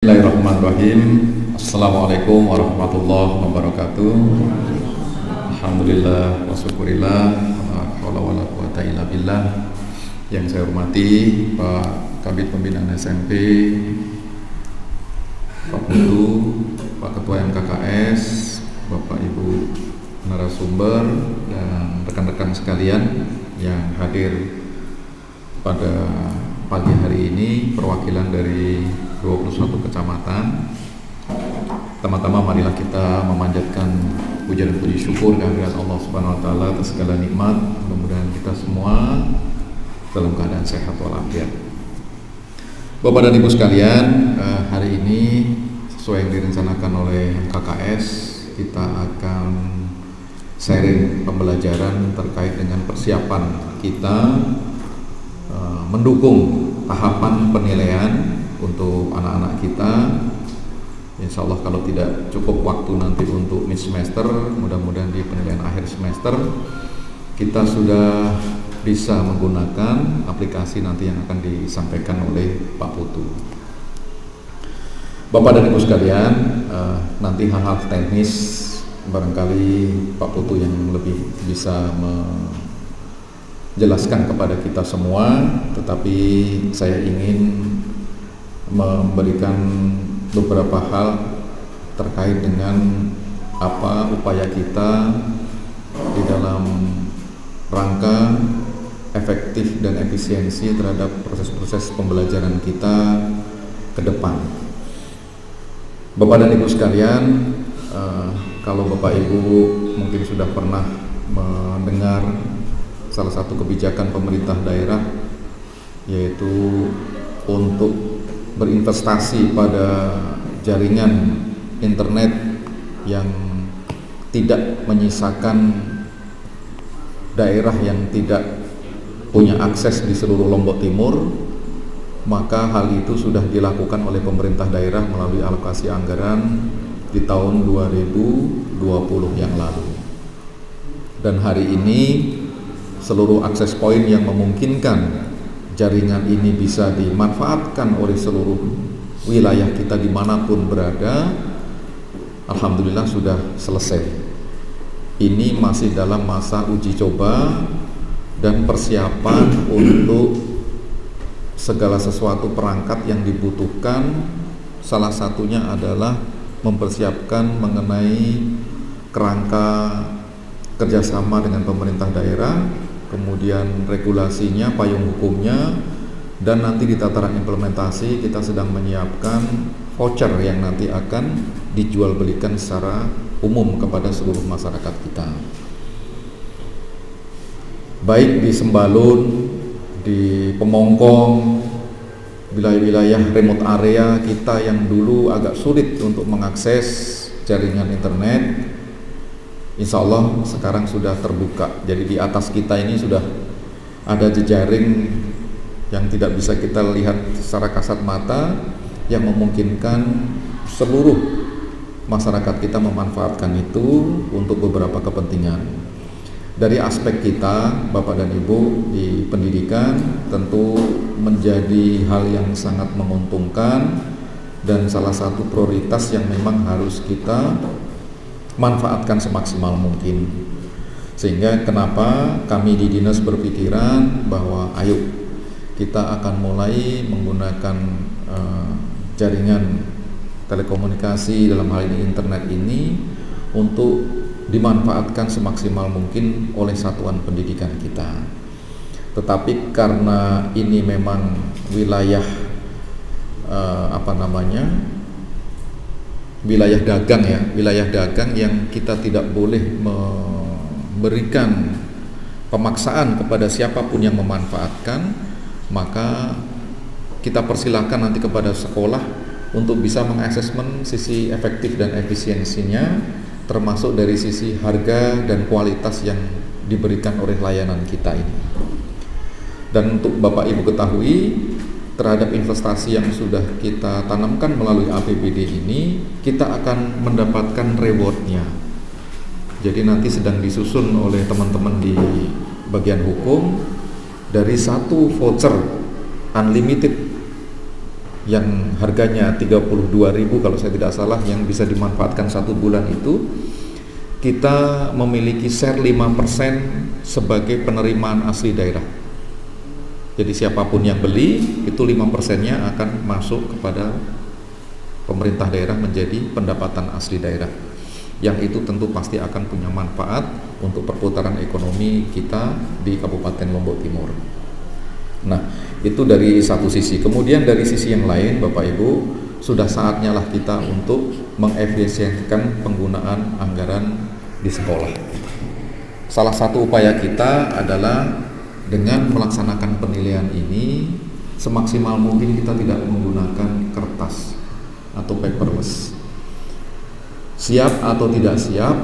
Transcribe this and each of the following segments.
Bismillahirrahmanirrahim. Assalamualaikum warahmatullahi wabarakatuh. Alhamdulillah wa syukurillah wa la haula wa la quwata illa billah. Yang saya hormati Pak Kabid Pembinaan SMP, Pak Putu, Pak Ketua MKKS, Bapak Ibu narasumber dan rekan-rekan sekalian yang hadir pada pagi hari ini, perwakilan dari 21 kecamatan. Pertama-tama marilah kita memanjatkan puja dan puji syukur kehadirat Allah Subhanahu wa taala atas segala nikmat. Mudah-mudahan kita semua dalam keadaan sehat walafiat. Bapak dan Ibu sekalian, hari ini sesuai yang direncanakan oleh KKS, kita akan sharing pembelajaran terkait dengan persiapan kita mendukung tahapan penilaian untuk anak-anak kita. Insya Allah kalau tidak cukup waktu nanti untuk mid semester, mudah-mudahan di penilaian akhir semester kita sudah bisa menggunakan aplikasi nanti yang akan disampaikan oleh Pak Putu. Bapak dan Ibu sekalian, nanti hal-hal teknis barangkali Pak Putu yang lebih bisa menjelaskan kepada kita semua, tetapi saya ingin memberikan beberapa hal terkait dengan apa upaya kita di dalam rangka efektif dan efisiensi terhadap proses-proses pembelajaran kita ke depan. Bapak dan Ibu sekalian, kalau Bapak Ibu mungkin sudah pernah mendengar salah satu kebijakan pemerintah daerah, yaitu untuk berinvestasi pada jaringan internet yang tidak menyisakan daerah yang tidak punya akses di seluruh Lombok Timur, maka hal itu sudah dilakukan oleh pemerintah daerah melalui alokasi anggaran di tahun 2020 yang lalu. Dan hari ini seluruh akses point yang memungkinkan jaringan ini bisa dimanfaatkan oleh seluruh wilayah kita dimanapun berada, alhamdulillah sudah selesai. Ini masih dalam masa uji coba dan persiapan untuk segala sesuatu perangkat yang dibutuhkan. Salah satunya adalah mempersiapkan mengenai kerangka kerjasama dengan pemerintah daerah, kemudian regulasinya, payung hukumnya, dan nanti di tataran implementasi kita sedang menyiapkan voucher yang nanti akan dijual belikan secara umum kepada seluruh masyarakat kita. Baik di Sembalun, di Pemongkong, wilayah-wilayah remote area kita yang dulu agak sulit untuk mengakses jaringan internet, insya Allah sekarang sudah terbuka. Jadi di atas kita ini sudah ada jejaring yang tidak bisa kita lihat secara kasat mata, yang memungkinkan seluruh masyarakat kita memanfaatkan itu untuk beberapa kepentingan. Dari aspek kita, Bapak dan Ibu di pendidikan, tentu menjadi hal yang sangat menguntungkan dan salah satu prioritas yang memang harus kita manfaatkan semaksimal mungkin. Sehingga kenapa kami di dinas berpikiran bahwa ayo kita akan mulai menggunakan jaringan telekomunikasi, dalam hal ini internet ini, untuk dimanfaatkan semaksimal mungkin oleh satuan pendidikan kita. Tetapi karena ini memang wilayah wilayah dagang ya, wilayah dagang yang kita tidak boleh memberikan pemaksaan kepada siapapun yang memanfaatkan, maka kita persilakan nanti kepada sekolah untuk bisa mengasesmen sisi efektif dan efisiensinya, termasuk dari sisi harga dan kualitas yang diberikan oleh layanan kita ini. Dan untuk Bapak Ibu ketahui, terhadap investasi yang sudah kita tanamkan melalui APBD ini, kita akan mendapatkan rewardnya. Jadi nanti sedang disusun oleh teman-teman di bagian hukum, dari satu voucher unlimited yang harganya 32.000 kalau saya tidak salah, yang bisa dimanfaatkan 1 bulan itu, kita memiliki share 5% sebagai penerimaan asli daerah. Jadi siapapun yang beli itu 5%-nya akan masuk kepada pemerintah daerah menjadi pendapatan asli daerah, yang itu tentu pasti akan punya manfaat untuk perputaran ekonomi kita di Kabupaten Lombok Timur. Nah, itu dari satu sisi. Kemudian dari sisi yang lain, Bapak Ibu, sudah saatnya lah kita untuk mengefisienkan penggunaan anggaran di sekolah. Salah satu upaya kita adalah dengan melaksanakan penilaian ini, semaksimal mungkin kita tidak menggunakan kertas atau paperless. Siap atau tidak siap,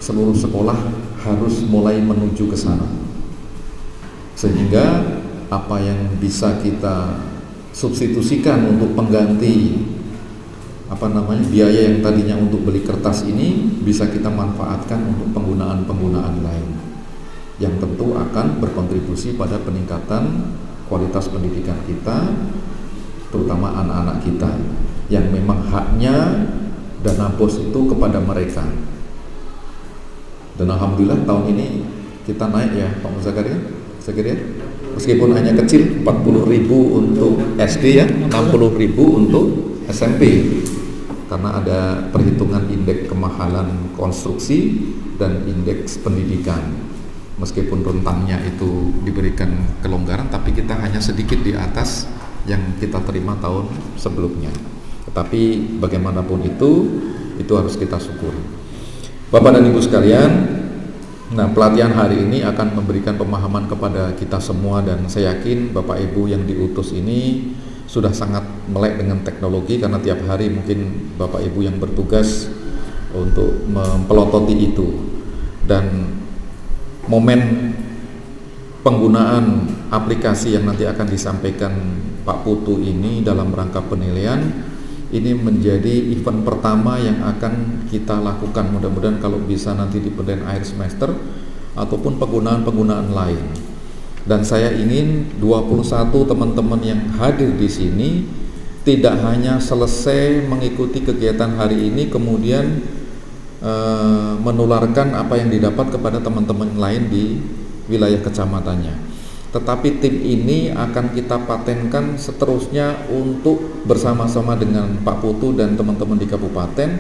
seluruh sekolah harus mulai menuju ke sana. Sehingga apa yang bisa kita substitusikan untuk pengganti biaya yang tadinya untuk beli kertas ini bisa kita manfaatkan untuk penggunaan lain yang tentu akan berkontribusi pada peningkatan kualitas pendidikan kita, terutama anak-anak kita yang memang haknya dana BOS itu kepada mereka. Dan alhamdulillah tahun ini kita naik ya Pak Muzakaria, meskipun hanya kecil, 40.000 untuk SD ya, 60.000 untuk SMP, karena ada perhitungan indeks kemahalan konstruksi dan indeks pendidikan. Meskipun rentangnya itu diberikan kelonggaran, tapi kita hanya sedikit di atas yang kita terima tahun sebelumnya. Tetapi bagaimanapun itu harus kita syukuri. Bapak dan Ibu sekalian, nah pelatihan hari ini akan memberikan pemahaman kepada kita semua, dan saya yakin Bapak Ibu yang diutus ini sudah sangat melek dengan teknologi, karena tiap hari mungkin Bapak Ibu yang bertugas untuk mempelototi itu. Dan momen penggunaan aplikasi yang nanti akan disampaikan Pak Putu ini dalam rangka penilaian ini menjadi event pertama yang akan kita lakukan. Mudah-mudahan kalau bisa nanti di penilaian akhir semester ataupun penggunaan lain. Dan saya ingin 21 teman-teman yang hadir di sini tidak hanya selesai mengikuti kegiatan hari ini kemudian menularkan apa yang didapat kepada teman-teman lain di wilayah kecamatannya, tetapi tim ini akan kita patenkan seterusnya untuk bersama-sama dengan Pak Putu dan teman-teman di kabupaten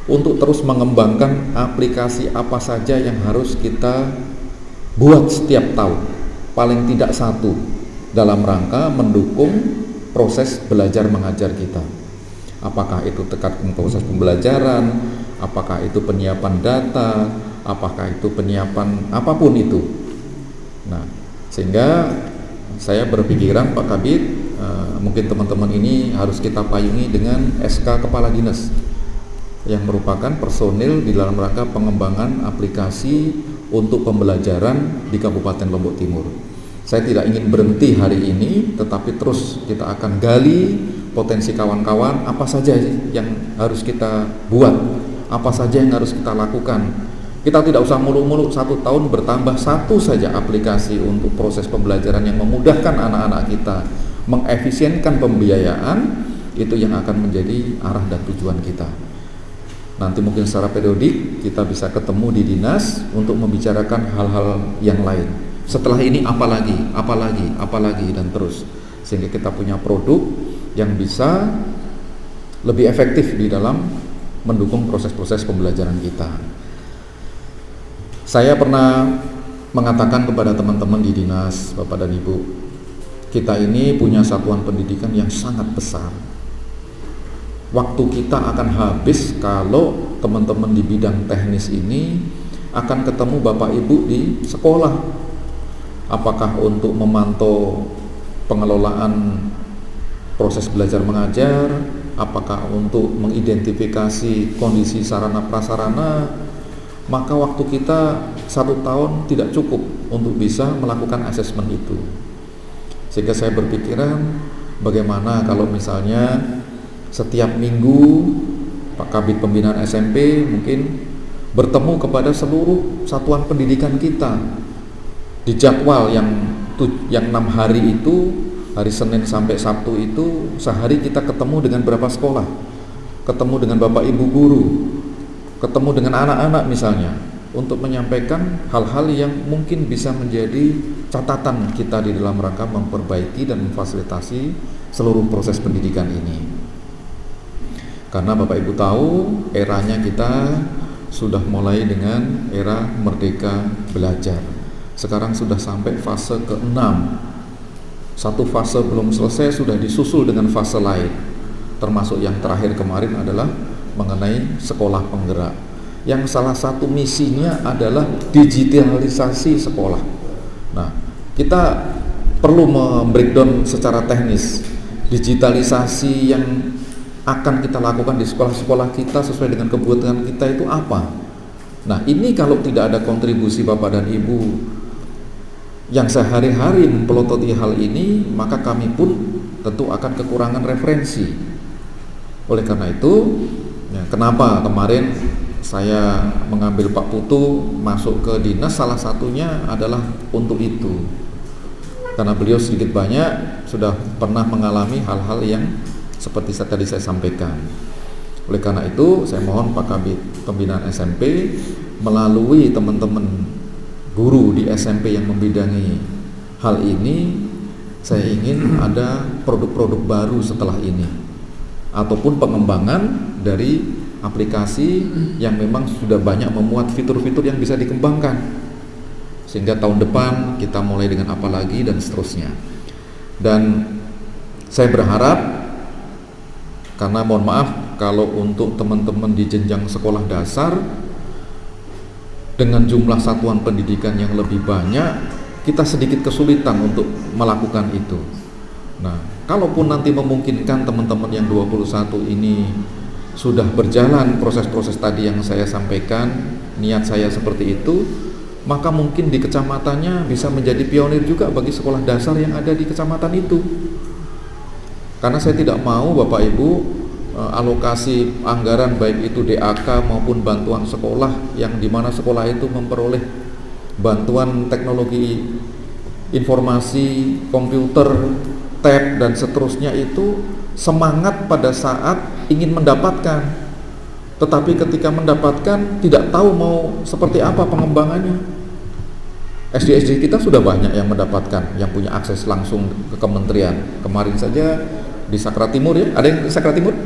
untuk terus mengembangkan aplikasi apa saja yang harus kita buat setiap tahun, paling tidak satu, dalam rangka mendukung proses belajar mengajar kita. Apakah itu terkait proses pembelajaran, apakah itu penyiapan data, apakah itu penyiapan apapun itu. Nah, sehingga saya berpikiran Pak Kabid, mungkin teman-teman ini harus kita payungi dengan SK Kepala Dinas yang merupakan personil di dalam rangka pengembangan aplikasi untuk pembelajaran di Kabupaten Lombok Timur. Saya tidak ingin berhenti hari ini, tetapi terus kita akan gali potensi kawan-kawan, apa saja yang harus kita buat, apa saja yang harus kita lakukan. Kita tidak usah muluk-muluk 1 tahun bertambah 1 saja aplikasi untuk proses pembelajaran yang memudahkan anak-anak kita, mengefisienkan pembiayaan, itu yang akan menjadi arah dan tujuan kita. Nanti mungkin secara periodik kita bisa ketemu di dinas untuk membicarakan hal-hal yang lain. Setelah ini apalagi dan terus, sehingga kita punya produk yang bisa lebih efektif di dalam mendukung proses-proses pembelajaran kita. Saya pernah mengatakan kepada teman-teman di dinas, Bapak dan Ibu, kita ini punya satuan pendidikan yang sangat besar. Waktu kita akan habis kalau teman-teman di bidang teknis ini akan ketemu Bapak Ibu di sekolah. Apakah untuk memantau pengelolaan proses belajar mengajar, apakah untuk mengidentifikasi kondisi sarana prasarana, maka waktu kita 1 tahun tidak cukup untuk bisa melakukan asesmen itu. Sehingga saya berpikiran bagaimana kalau misalnya setiap minggu Pak Kabid Pembinaan SMP mungkin bertemu kepada seluruh satuan pendidikan kita di jadwal yang 6 hari itu, hari Senin sampai Sabtu itu sehari kita ketemu dengan berapa sekolah, ketemu dengan Bapak Ibu guru, ketemu dengan anak-anak misalnya, untuk menyampaikan hal-hal yang mungkin bisa menjadi catatan kita di dalam rangka memperbaiki dan memfasilitasi seluruh proses pendidikan ini. Karena Bapak Ibu tahu eranya kita sudah mulai dengan era merdeka belajar. Sekarang sudah sampai fase ke-6. Satu fase belum selesai sudah disusul dengan fase lain. Termasuk yang terakhir kemarin adalah mengenai sekolah penggerak, yang salah satu misinya adalah digitalisasi sekolah. Nah, kita perlu membreakdown secara teknis digitalisasi yang akan kita lakukan di sekolah-sekolah kita sesuai dengan kebutuhan kita itu apa. Nah, ini kalau tidak ada kontribusi Bapak dan Ibu yang sehari-hari mempelototi hal ini, maka kami pun tentu akan kekurangan referensi. Oleh karena itu, ya, kenapa kemarin saya mengambil Pak Putu masuk ke dinas, salah satunya adalah untuk itu. Karena beliau sedikit banyak sudah pernah mengalami hal-hal yang seperti tadi saya sampaikan. Oleh karena itu, saya mohon Pak Kabid Pembinaan SMP melalui teman-teman guru di SMP yang membidangi hal ini, saya ingin ada produk-produk baru setelah ini, ataupun pengembangan dari aplikasi yang memang sudah banyak memuat fitur-fitur yang bisa dikembangkan, sehingga tahun depan kita mulai dengan apa lagi dan seterusnya. Dan saya berharap, karena mohon maaf kalau untuk teman-teman di jenjang sekolah dasar dengan jumlah satuan pendidikan yang lebih banyak, kita sedikit kesulitan untuk melakukan itu. Nah, kalaupun nanti memungkinkan teman-teman yang 21 ini sudah berjalan proses-proses tadi yang saya sampaikan, niat saya seperti itu, maka mungkin di kecamatannya bisa menjadi pionir juga bagi sekolah dasar yang ada di kecamatan itu. Karena saya tidak mau Bapak Ibu alokasi anggaran baik itu DAK maupun bantuan sekolah yang dimana sekolah itu memperoleh bantuan teknologi informasi, komputer, tab dan seterusnya itu semangat pada saat ingin mendapatkan, tetapi ketika mendapatkan tidak tahu mau seperti apa pengembangannya. SD-SD kita sudah banyak yang mendapatkan, yang punya akses langsung ke kementerian. Kemarin saja di Sakra Timur, ya, ada yang di Sakra Timur?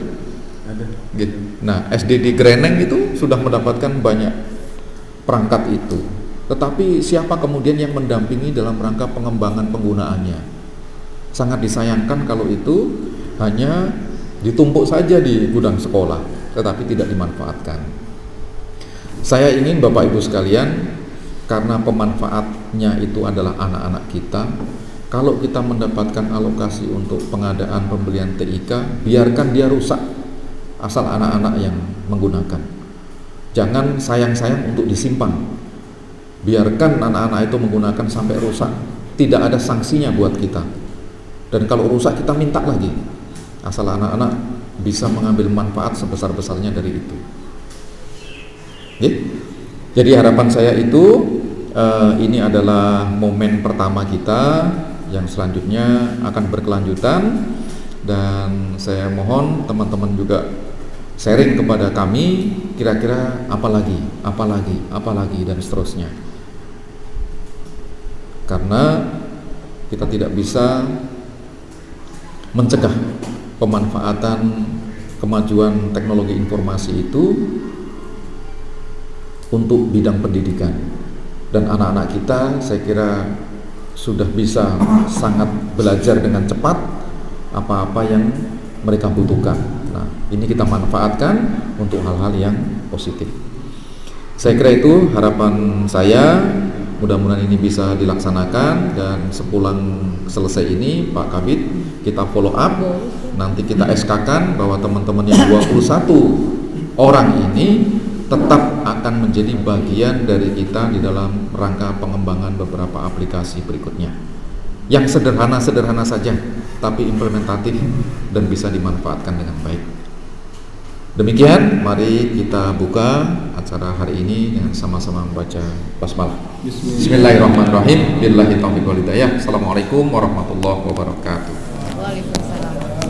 Ada. Gitu. Nah, SD di Greneng itu sudah mendapatkan banyak perangkat itu. Tetapi siapa kemudian yang mendampingi dalam rangka pengembangan penggunaannya? Sangat disayangkan kalau itu hanya ditumpuk saja di gudang sekolah, tetapi tidak dimanfaatkan. Saya ingin Bapak Ibu sekalian, karena pemanfaatnya itu adalah anak-anak kita, kalau kita mendapatkan alokasi untuk pengadaan pembelian TIK, biarkan dia rusak, asal anak-anak yang menggunakan. Jangan sayang-sayang untuk disimpan. Biarkan anak-anak itu menggunakan sampai rusak, tidak ada sanksinya buat kita. Dan kalau rusak kita minta lagi, asal anak-anak bisa mengambil manfaat sebesar-besarnya dari itu. Oke? Jadi harapan saya itu ini adalah momen pertama kita, yang selanjutnya akan berkelanjutan, dan saya mohon teman-teman juga sharing kepada kami kira-kira apa lagi dan seterusnya. Karena kita tidak bisa mencegah pemanfaatan kemajuan teknologi informasi itu untuk bidang pendidikan, dan anak-anak kita saya kira sudah bisa sangat belajar dengan cepat apa-apa yang mereka butuhkan. Nah, ini kita manfaatkan untuk hal-hal yang positif. Saya kira itu harapan saya, mudah-mudahan ini bisa dilaksanakan, dan sepulang selesai ini Pak Kabid kita follow up, nanti kita SK-kan bahwa teman-teman yang 21 orang ini tetap akan menjadi bagian dari kita di dalam rangka pengembangan beberapa aplikasi berikutnya yang sederhana-sederhana saja, tapi implementatif dan bisa dimanfaatkan dengan baik. Demikian, mari kita buka acara hari ini dengan sama-sama membaca basmalah. Bismillahirrahmanirrahim. Billahi taufiq wal hidayah. Assalamualaikum warahmatullahi wabarakatuh. Waalaikumsalam.